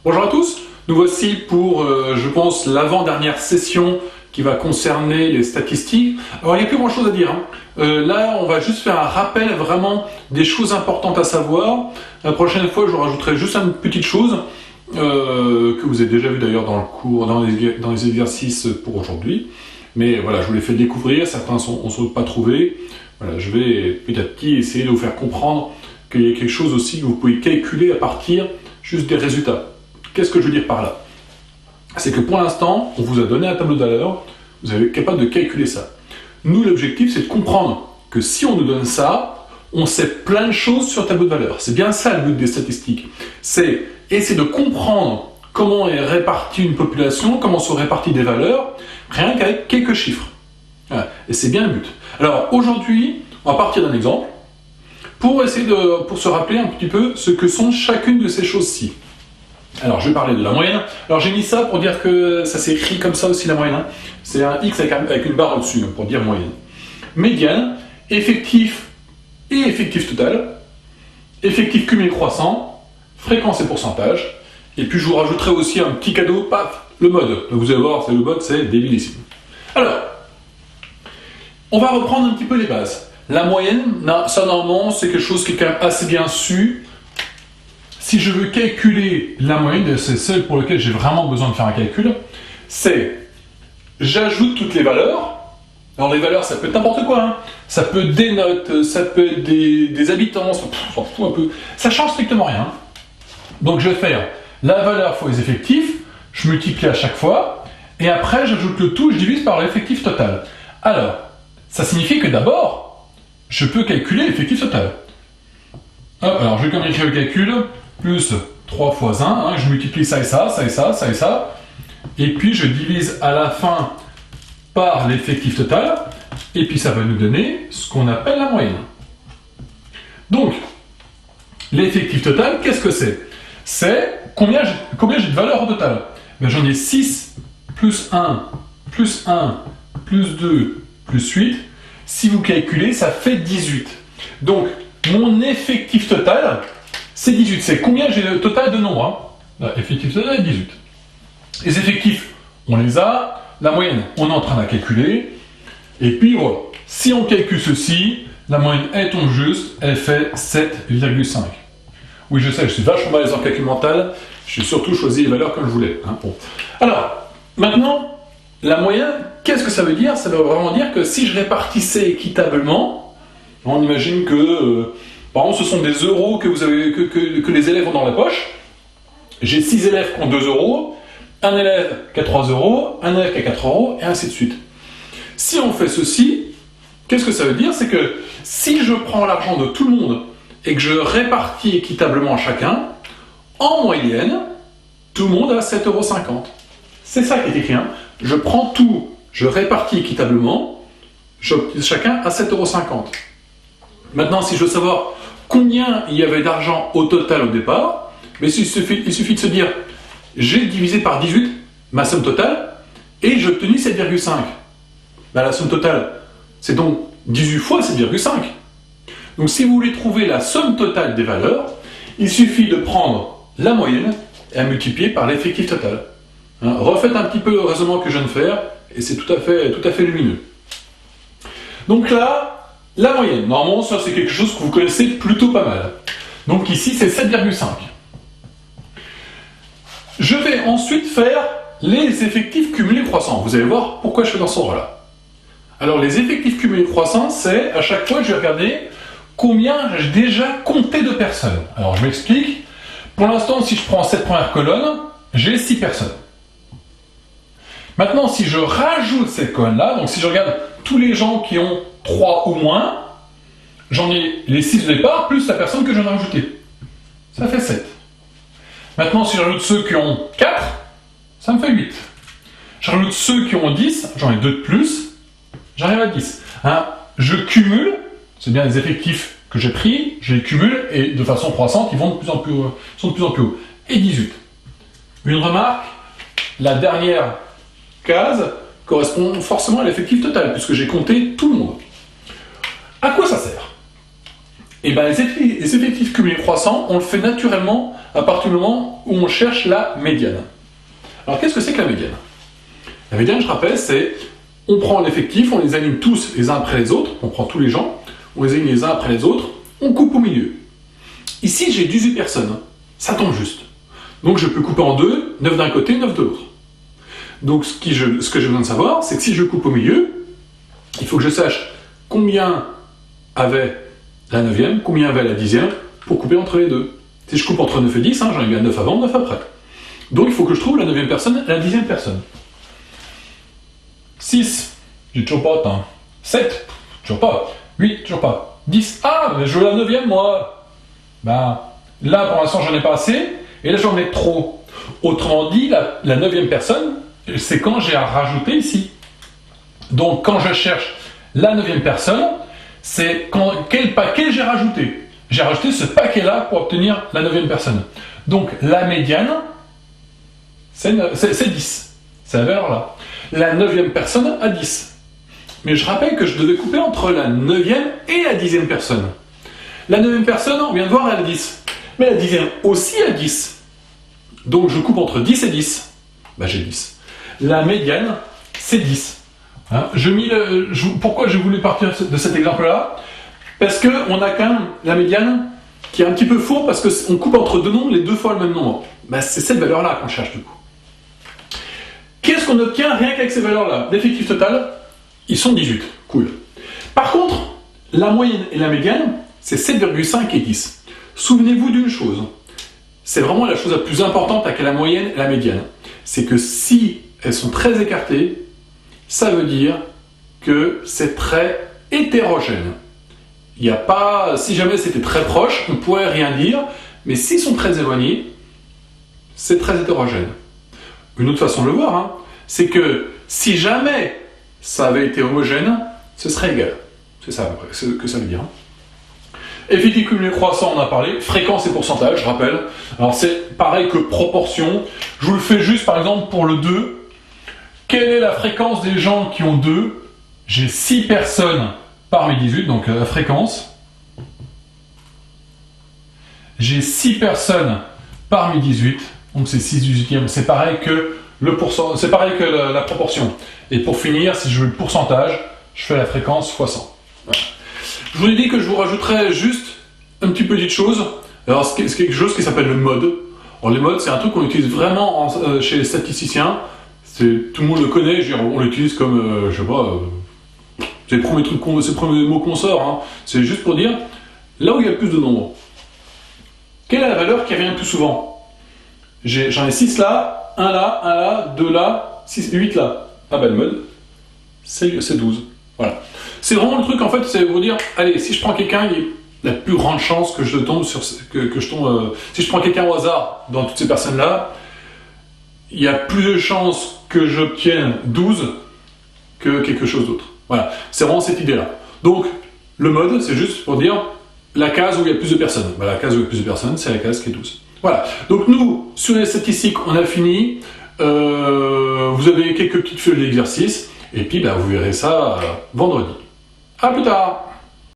Bonjour à tous, nous voici pour, je pense, l'avant-dernière session qui va concerner les statistiques. Alors il n'y a plus grand chose à dire, hein. Là on va juste faire un rappel vraiment des choses importantes à savoir. La prochaine fois je rajouterai juste une petite chose que vous avez déjà vu d'ailleurs dans le cours, dans les exercices pour aujourd'hui. Mais voilà, je vous les fais découvrir, certains on ne sont pas trouvés. Voilà, je vais petit à petit essayer de vous faire comprendre qu'il y a quelque chose aussi que vous pouvez calculer à partir juste des résultats. Qu'est-ce que je veux dire par là? C'est que pour l'instant, on vous a donné un tableau de valeurs, vous êtes capable de calculer ça. Nous, l'objectif, c'est de comprendre que si on nous donne ça, on sait plein de choses sur le tableau de valeurs. C'est bien ça le but des statistiques. C'est essayer de comprendre comment est répartie une population, comment sont réparties des valeurs, rien qu'avec quelques chiffres. Voilà. Et c'est bien le but. Alors aujourd'hui, on va partir d'un exemple pour essayer pour se rappeler un petit peu ce que sont chacune de ces choses-ci. Alors je vais parler de la moyenne. Alors j'ai mis ça pour dire que ça s'écrit comme ça aussi la moyenne, hein. C'est un X avec une barre au-dessus, hein, pour dire moyenne. Médiane, effectif et effectif total, effectif cumulé croissant, fréquence et pourcentage, et puis je vous rajouterai aussi un petit cadeau, paf, le mode. Donc vous allez voir, le mode c'est débilissime. Alors, on va reprendre un petit peu les bases. La moyenne, ça normalement c'est quelque chose qui est quand même assez bien su. Si je veux calculer la moyenne, c'est celle pour laquelle j'ai vraiment besoin de faire un calcul, c'est j'ajoute toutes les valeurs. Alors les valeurs, ça peut être n'importe quoi, hein. Ça peut être des notes, ça peut être des habitants, on s'en fout un peu. Ça change strictement rien. Donc je vais faire la valeur fois les effectifs, je multiplie à chaque fois, et après j'ajoute le tout, je divise par l'effectif total. Alors, ça signifie que d'abord, je peux calculer l'effectif total. Hop, alors je vais quand même écrire le calcul, plus 3 fois 1, hein, je multiplie ça et ça, ça et ça, ça et ça, et puis je divise à la fin par l'effectif total, et puis ça va nous donner ce qu'on appelle la moyenne. Donc, l'effectif total, qu'est-ce que c'est? C'est combien j'ai de valeurs au total. Ben, j'en ai 6, plus 1, plus 1, plus 2, plus 8. Si vous calculez, ça fait 18. Donc, mon effectif total, c'est 18. C'est combien j'ai le total de nombres, hein. L'effectif total est 18. Les effectifs, on les a. La moyenne, on est en train de la calculer. Et puis voilà. Si on calcule ceci, la moyenne, elle tombe juste. Elle fait 7,5. Oui, je sais, je suis vachement balèze en calcul mental. J'ai surtout choisi les valeurs comme je voulais, hein. Bon. Alors, maintenant, la moyenne, qu'est-ce que ça veut dire? Ça veut vraiment dire que si je répartissais équitablement, on imagine que, par exemple, ce sont des euros que, que les élèves ont dans la poche. J'ai 6 élèves qui ont 2 euros, un élève qui a 3 euros, un élève qui a 4 euros, et ainsi de suite. Si on fait ceci, qu'est-ce que ça veut dire? C'est que si je prends l'argent de tout le monde et que je répartis équitablement à chacun, en moyenne, tout le monde a 7,50 euros. C'est ça qui est écrit, hein. Je prends tout, je répartis équitablement, chacun a 7,50 euros. Maintenant, si je veux savoir combien il y avait d'argent au total au départ, mais il suffit de se dire, j'ai divisé par 18 ma somme totale et j'ai obtenu 7,5. Ben, la somme totale, c'est donc 18 fois 7,5. Donc si vous voulez trouver la somme totale des valeurs, il suffit de prendre la moyenne et à multiplier par l'effectif total. Hein, refaites un petit peu le raisonnement que je viens de faire et c'est tout à fait lumineux. Donc là, la moyenne, normalement ça c'est quelque chose que vous connaissez plutôt pas mal. Donc ici c'est 7,5. Je vais ensuite faire les effectifs cumulés croissants. Vous allez voir pourquoi je fais dans ce ordre-là. Alors les effectifs cumulés croissants, c'est à chaque fois je vais regarder combien j'ai déjà compté de personnes. Alors je m'explique. Pour l'instant, si je prends cette première colonne, j'ai 6 personnes. Maintenant, si je rajoute cette colonne-là, donc si je regarde tous les gens qui ont 3 ou moins, j'en ai les 6 au départ, plus la personne que j'en ai rajoutée. Ça fait 7. Maintenant, si j'ajoute ceux qui ont 4, ça me fait 8. J'ajoute ceux qui ont 10, j'en ai 2 de plus, j'arrive à 10. Hein, je cumule, c'est bien les effectifs que j'ai pris, je les cumule et de façon croissante, ils vont de plus en plus haut. Et 18. Une remarque, la dernière case correspond forcément à l'effectif total, puisque j'ai compté tout le monde. À quoi ça sert? Et ben les effectifs cumulés croissants, on le fait naturellement à partir du moment où on cherche la médiane. Alors qu'est-ce que c'est que la médiane? La médiane, je rappelle, c'est on prend l'effectif, on les aligne tous les uns après les autres, on prend tous les gens, on les aligne les uns après les autres, on coupe au milieu. Ici, j'ai 18 personnes, ça tombe juste. Donc je peux couper en deux, 9 d'un côté, 9 de l'autre. Donc ce que j'ai besoin de savoir, c'est que si je coupe au milieu, il faut que je sache combien avait la 9e, combien avait la 10e, pour couper entre les deux. Si je coupe entre 9 et 10, j'en ai bien 9 avant, 9 après. Donc il faut que je trouve la 9e personne et la 10e personne. 6, j'ai toujours pas atteint. 7, toujours pas. 8, toujours pas. 10, ah, mais je veux la 9e moi. Ben, là pour l'instant j'en ai pas assez, et là j'en ai trop. Autrement dit, la 9e personne, c'est quand j'ai à rajouter ici. Donc quand je cherche la 9e personne, c'est quel paquet j'ai rajouté. J'ai rajouté ce paquet-là pour obtenir la 9e personne. Donc la médiane, c'est 10. C'est la valeur-là. La 9e personne a 10. Mais je rappelle que je devais couper entre la 9e et la 10e personne. La 9e personne, on vient de voir, elle a 10. Mais la 10e aussi a 10. Donc je coupe entre 10 et 10. Ben, j'ai 10. La médiane, c'est 10. Hein, pourquoi j'ai voulu partir de cet exemple-là? Parce qu'on a quand même la médiane qui est un petit peu faux parce qu'on coupe entre deux nombres les deux fois le même nombre. Ben, c'est cette valeur-là qu'on cherche du coup. Qu'est-ce qu'on obtient rien qu'avec ces valeurs-là? L'effectif total, ils sont 18. Cool. Par contre, la moyenne et la médiane, c'est 7,5 et 10. Souvenez-vous d'une chose. C'est vraiment la chose la plus importante avec la moyenne et la médiane. C'est que si elles sont très écartées, ça veut dire que c'est très hétérogène. Il n'y a pas, si jamais c'était très proche, on ne pourrait rien dire, mais s'ils sont très éloignés, c'est très hétérogène. Une autre façon de le voir, c'est que si jamais ça avait été homogène, ce serait égal. C'est ça que ça veut dire. Effectif cumulé croissant, on a parlé. Fréquence et pourcentage, je rappelle. Alors c'est pareil que proportion. Je vous le fais juste par exemple pour le 2. Quelle est la fréquence des gens qui ont 2? J'ai 6 personnes parmi 18, donc la fréquence. J'ai 6 personnes parmi 18, donc c'est 6 18e. C'est pareil que c'est pareil que la proportion. Et pour finir, si je veux le pourcentage, je fais la fréquence fois 100. Voilà. Je vous ai dit que je vous rajouterais juste une petite chose. Alors c'est quelque chose qui s'appelle le mode. Alors les modes, c'est un truc qu'on utilise vraiment chez les statisticiens. Tout le monde le connaît, on l'utilise comme, je sais pas, c'est le premier truc, c'est le premier mot qu'on sort. Hein. C'est juste pour dire, là où il y a le plus de nombres, quelle est la valeur qui revient le plus souvent? J'en ai 6 là, 1 là, 2 là, 8 là. Ah ben le mode, c'est 12. Voilà. C'est vraiment le truc en fait, c'est pour dire, allez, si je prends quelqu'un, il y a la plus grande chance que je tombe sur, si je prends quelqu'un au hasard dans toutes ces personnes-là, il y a plus de chances que j'obtienne 12 que quelque chose d'autre. Voilà, c'est vraiment cette idée-là. Donc, le mode, c'est juste pour dire la case où il y a plus de personnes. Bah, la case où il y a plus de personnes, c'est la case qui est 12. Voilà, donc nous, sur les statistiques, on a fini. Vous avez quelques petites feuilles d'exercice, et puis bah, vous verrez ça vendredi. A plus tard!